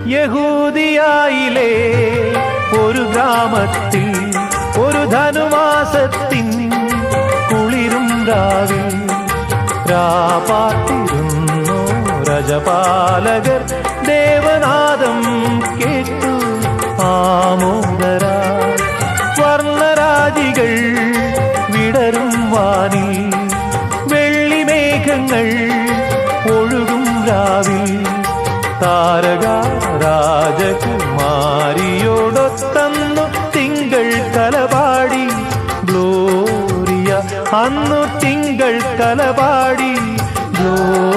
യഹൂദിയായിലെ ഒരു ഗ്രാമത്തിൽ ഒരു ധനുമാസത്തിൻ കുളിരും രാവിൽ രാപാർത്തിരുന്നു രജപാലകർ ദേവനാദം കേട്ടു ആമോദരാ സ്വർണരാജികൾ വിടരും വാനിൽ വെള്ളിമേഘങ്ങൾ ഒഴുകും രാവിൽ താരക രാജകുമാരിയോടൊത്തന്നു തിങ്കൾ കലപാടി ഗ്ലോറിയ അന്നു തിങ്കൾ കലപാടി ഗ്ലോറിയ